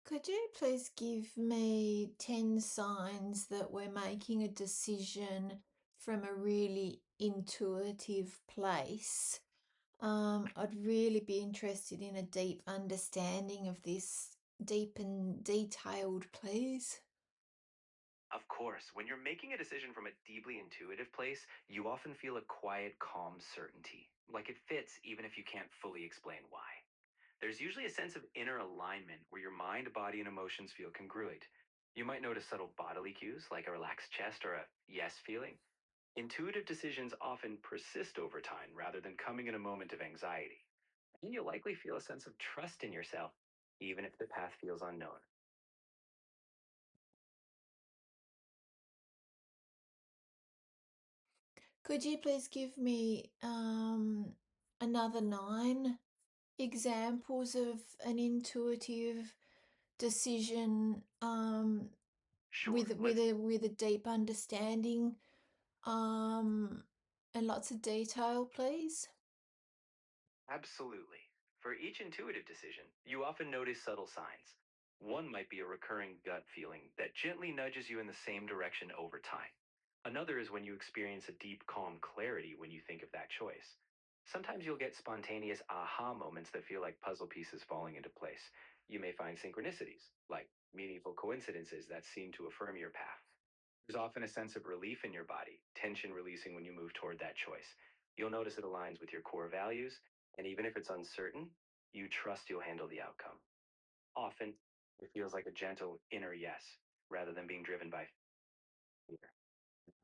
Could you please give me 10 signs that we're making a decision from a really intuitive place? I'd really be interested in a deep understanding of this, deep and detailed, please. Of course, when you're making a decision from a deeply intuitive place, you often feel a quiet, calm certainty, like it fits even if you can't fully explain why. There's usually a sense of inner alignment where your mind, body, and emotions feel congruent. You might notice subtle bodily cues like a relaxed chest or a yes feeling. Intuitive decisions often persist over time rather than coming in a moment of anxiety. And you'll likely feel a sense of trust in yourself, even if the path feels unknown. Could you please give me another 9 examples of an intuitive decision with Sure, let's with a deep understanding um and lots of detail, please? Absolutely. For each intuitive decision, you often notice subtle signs. One might be a recurring gut feeling that gently nudges you in the same direction over time. Another is when you experience a deep, calm clarity when you think of that choice. Sometimes you'll get spontaneous aha moments that feel like puzzle pieces falling into place. You may find synchronicities, like meaningful coincidences that seem to affirm your path. There's often a sense of relief in your body, tension releasing when you move toward that choice. You'll notice it aligns with your core values, and even if it's uncertain, you trust you'll handle the outcome. Often, it feels like a gentle inner yes, rather than being driven by fear.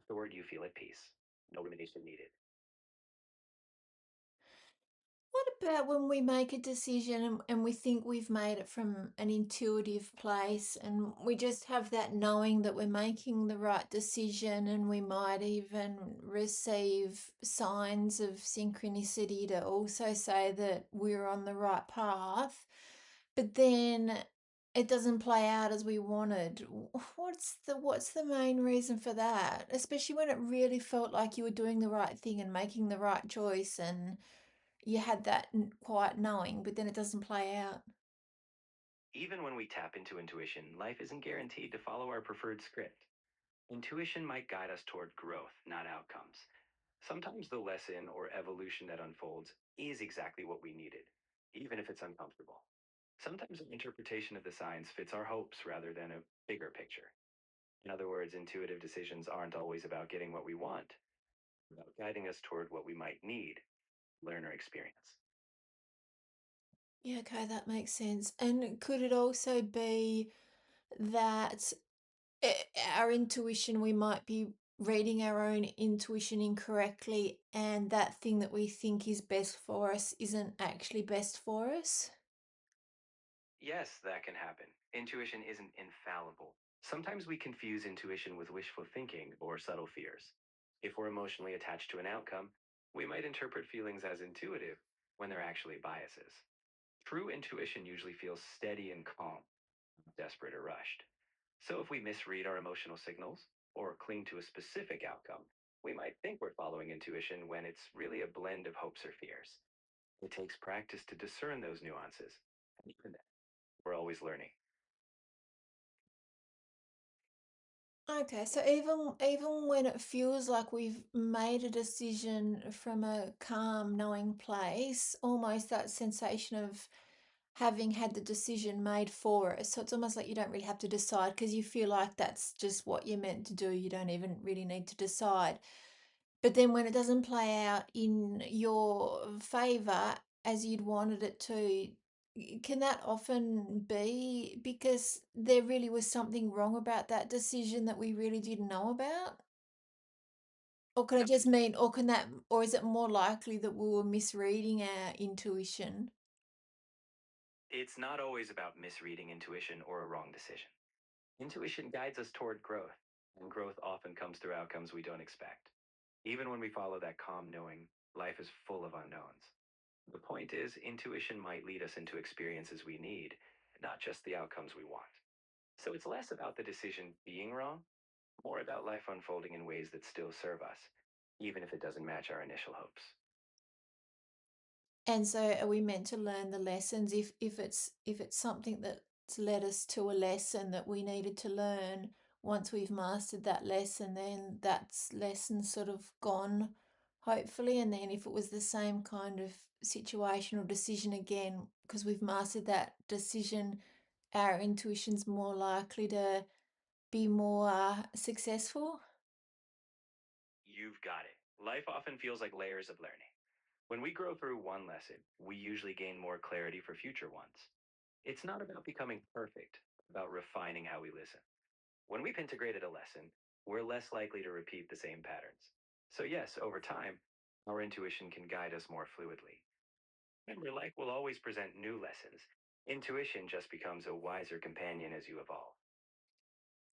Afterward, you feel at peace. No rumination needed. What about when we make a decision and we think we've made it from an intuitive place and we just have that knowing that we're making the right decision, and we might even receive signs of synchronicity to also say that we're on the right path, but then it doesn't play out as we wanted. What's the main reason for that? Especially when it really felt like you were doing the right thing and making the right choice, and you had that quiet knowing, but then it doesn't play out. Even when we tap into intuition, life isn't guaranteed to follow our preferred script. Intuition might guide us toward growth, not outcomes. Sometimes the lesson or evolution that unfolds is exactly what we needed, even if it's uncomfortable. Sometimes an interpretation of the signs fits our hopes rather than a bigger picture. In other words, intuitive decisions aren't always about getting what we want, about guiding us toward what we might need, learn, or experience. Yeah, okay, that makes sense. And could it also be that our intuition, we might be reading our own intuition incorrectly, and that thing that we think is best for us isn't actually best for us? Yes, that can happen. Intuition isn't infallible. Sometimes we confuse intuition with wishful thinking or subtle fears. If we're emotionally attached to an outcome, we might interpret feelings as intuitive when they're actually biases. True intuition usually feels steady and calm, not desperate or rushed. So if we misread our emotional signals or cling to a specific outcome, we might think we're following intuition when it's really a blend of hopes or fears. It takes practice to discern those nuances. And even then, we're always learning. Okay, so even when it feels like we've made a decision from a calm, knowing place, almost that sensation of having had the decision made for us. So it's almost like you don't really have to decide because you feel like that's just what you're meant to do. You don't even really need to decide. But then when it doesn't play out in your favor as you'd wanted it to, can that often be because there really was something wrong about that decision that we really didn't know about? Or can it just mean, or can that, or is it more likely that we were misreading our intuition? It's not always about misreading intuition or a wrong decision. Intuition guides us toward growth, and growth often comes through outcomes we don't expect. Even when we follow that calm knowing, life is full of unknowns. The point is, intuition might lead us into experiences we need, not just the outcomes we want. So it's less about the decision being wrong, more about life unfolding in ways that still serve us, even if it doesn't match our initial hopes. And so are we meant to learn the lessons if it's something that led us to a lesson that we needed to learn. Once we've mastered that lesson, then that's lesson sort of gone, hopefully. And then if it was the same kind of situation or decision again, because we've mastered that decision, our intuition's more likely to be more successful. You've got it. Life often feels like layers of learning. When we grow through one lesson, we usually gain more clarity for future ones. It's not about becoming perfect, about refining how we listen. When we've integrated a lesson, we're less likely to repeat the same patterns. So, yes, over time, our intuition can guide us more fluidly. Remember, life will always present new lessons. Intuition just becomes a wiser companion as you evolve.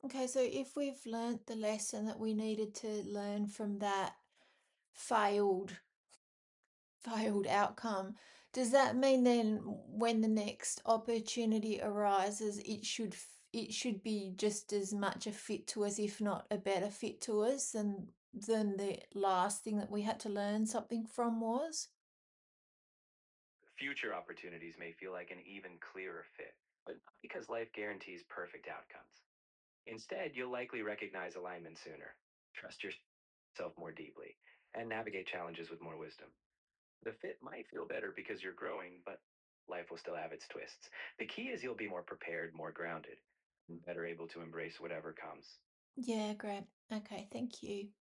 Okay, so if we've learnt the lesson that we needed to learn from that failed failed outcome, does that mean then when the next opportunity arises, it should be just as much a fit to us, if not a better fit to us than the last thing that we had to learn something from was? Future opportunities may feel like an even clearer fit, but not because life guarantees perfect outcomes. Instead, you'll likely recognize alignment sooner, trust yourself more deeply, and navigate challenges with more wisdom. The fit might feel better because you're growing, but life will still have its twists. The key is you'll be more prepared, more grounded, and better able to embrace whatever comes. Yeah, great. Okay, thank you.